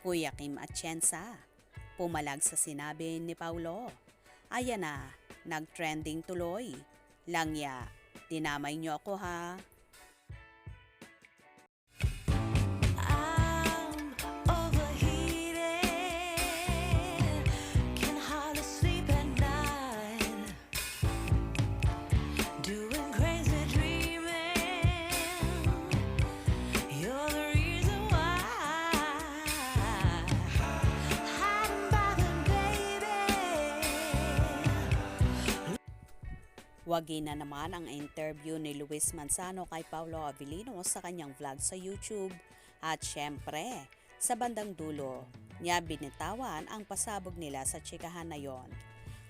Kuya Kim Atienza, pumalag sa sinabi ni Paulo. Ayan na, nag-trending tuloy. Langya, dinamay niyo ako ha. I'm overheated, can hardly sleep at night, doing crazy dreaming. You're the reason why. Hiding by the baby. Wagi na naman ang interview ni Luis Manzano kay Paulo Avellino sa kanyang vlog sa YouTube. At syempre, sa bandang dulo, niya binitawan ang pasabog nila sa tsikahan na yon.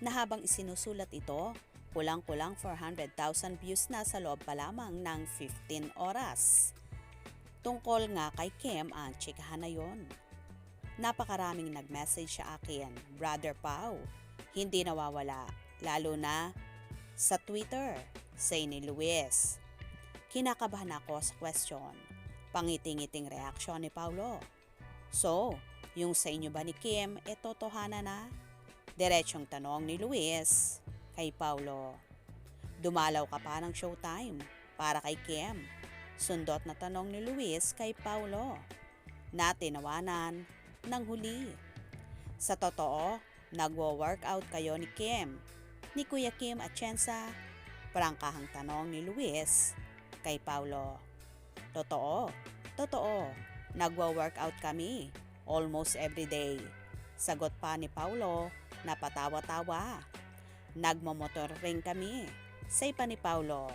Na habang isinusulat ito, kulang-kulang 400,000 views na sa loob pa lamang ng 15 oras. Tungkol nga kay Kim ang tsikahan na yon. Napakaraming nag-message sa akin, Brother Pau, hindi nawawala, lalo na sa Twitter, say ni Luis. Kinakabahan ako sa question. Pangiting-iting reaksyon ni Paulo. So, yung sa inyo ba ni Kim, totohanan na? Diretsong tanong ni Luis kay Paulo. Dumalaw ka pa ng showtime para kay Kim. Sundot na tanong ni Luis kay Paulo. Natinawanan ng huli. Sa totoo, nagwo-workout kayo ni Kim, ni Kuya Kim Atienza? Prangkahang tanong ni Luis kay Paulo. Totoo, nagwa-workout kami almost every day. Sagot pa ni Paulo na patawa-tawa. Nagmomotor rin kami. Say pa ni Paulo,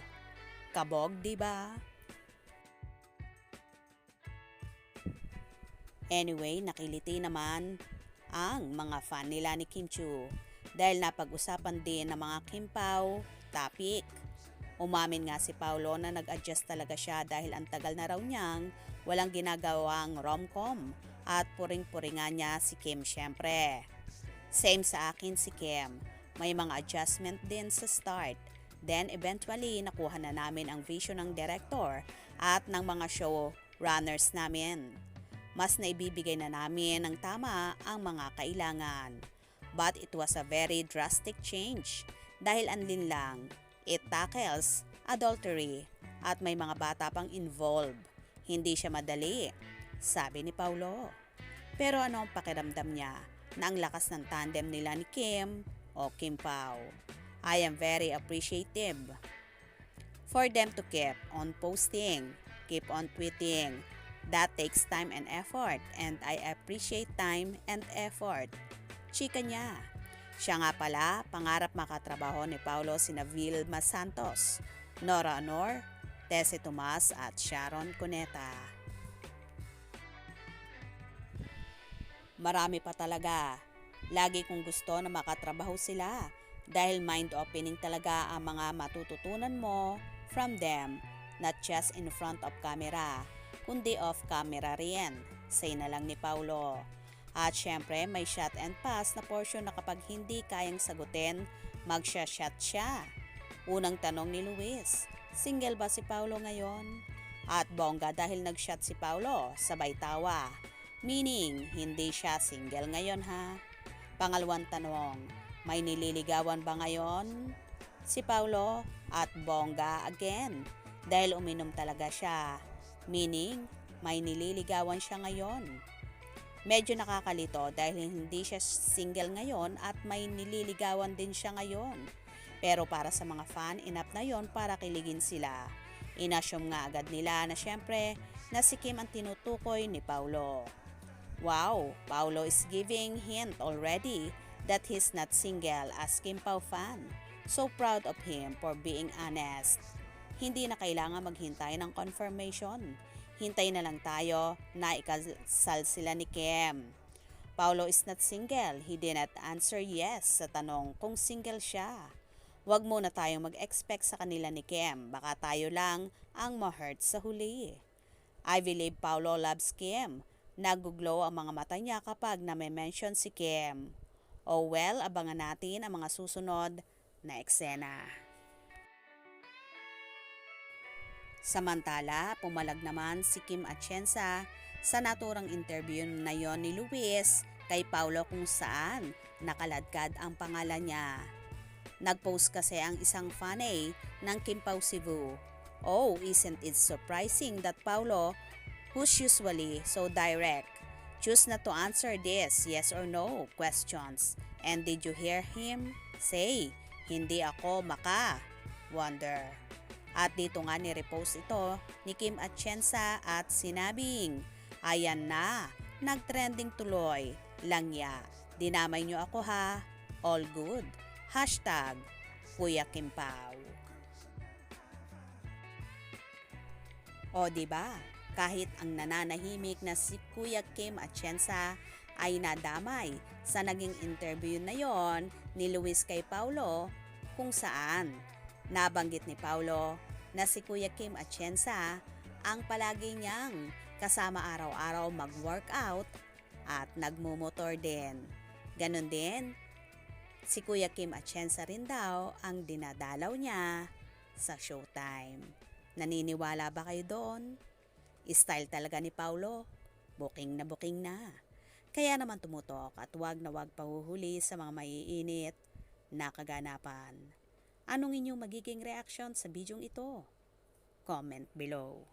kabog di ba? Anyway, nakiliti naman ang mga fan nila ni Kim Chiu dahil napag-usapan din ng mga Kim Pao topic. Umamin nga si Paulo na nag-adjust talaga siya dahil ang tagal na raw niyang walang ginagawang rom-com at puring-puringan niya si Kim syempre. Same sa akin si Kim, may mga adjustment din sa start. Then eventually nakuha na namin ang vision ng director at ng mga show runners namin. Mas naibibigay na namin ng tama ang mga kailangan. But it was a very drastic change dahil anlin lang, it tackles adultery at may mga bata pang involved. Hindi siya madali, sabi ni Paulo. Pero ano ang pakiramdam niya na ang lakas ng tandem nila ni Kim o Kim Pao? I am very appreciative for them to keep on posting, keep on tweeting. That takes time and effort and I appreciate time and effort. Chika niya. Siya nga pala, pangarap makatrabaho ni Paulo sina Vilma Santos, Nora Honor, Tessie Tomas at Sharon Cuneta. Marami pa talaga. Lagi kong gusto na makatrabaho sila dahil mind-opening talaga ang mga matututunan mo from them, not just in front of camera, kundi off camera rin, say na lang ni Paulo. At syempre may shot and pass na portion na kapag hindi kayang sagutin, magsha-shot siya. Unang tanong ni Luis, single ba si Paulo ngayon? At bongga dahil nag-shot si Paulo, sabay tawa. Meaning, hindi siya single ngayon ha. Pangalawang tanong, may nililigawan ba ngayon? Si Paulo at bongga again dahil uminom talaga siya. Meaning, may nililigawan siya ngayon. Medyo nakakalito dahil hindi siya single ngayon at may nililigawan din siya ngayon. Pero para sa mga fan, enough na yon para kiligin sila. Inassume nga agad nila na syempre na si Kim ang tinutukoy ni Paulo. Wow, Paulo is giving hint already that he's not single as Kim Pao fan. So proud of him for being honest. Hindi na kailangan maghintay ng confirmation. Hintay na lang tayo na ikasal sila ni Kim. Paulo is not single. He did not answer yes sa tanong kung single siya. Huwag muna tayong mag-expect sa kanila ni Kim. Baka tayo lang ang ma-hurt sa huli. I believe Paulo loves Kim. Nag-glow ang mga mata niya kapag na-mention si Kim. Oh well, abangan natin ang mga susunod na eksena. Samantala, pumalag naman si Kim Atienza sa naturang interview na yon ni Luis kay Paulo kung saan nakaladkad ang pangalan niya. Nag-post kasi ang isang fanay ng Kimpaw Cebu. Oh, isn't it surprising that Paulo, who's usually so direct, choose not to answer this yes or no questions. And did you hear him say, hindi ako maka? Wonder. At dito nga ni-repost ito ni Kim Atienza at sinabing, ayan na, nag-trending tuloy, langya, dinamay nyo ako ha, all good, hashtag Kuya Kimpaw. O diba, kahit ang nananahimik na si Kuya Kim Atienza ay nadamay sa naging interview na yon ni Luis kay Paulo kung saan nabanggit ni Paulo na si Kuya Kim Atienza ang palagi niyang kasama araw-araw mag-workout at nagmumotor din. Ganon din, si Kuya Kim Atienza rin daw ang dinadalaw niya sa showtime. Naniniwala ba kayo doon? Style talaga ni Paulo. Booking na. Kaya naman tumutok at wag na wag pahuhuli sa mga maiinit na kaganapan. Anong inyong magiging reaction sa bidyong ito? Comment below.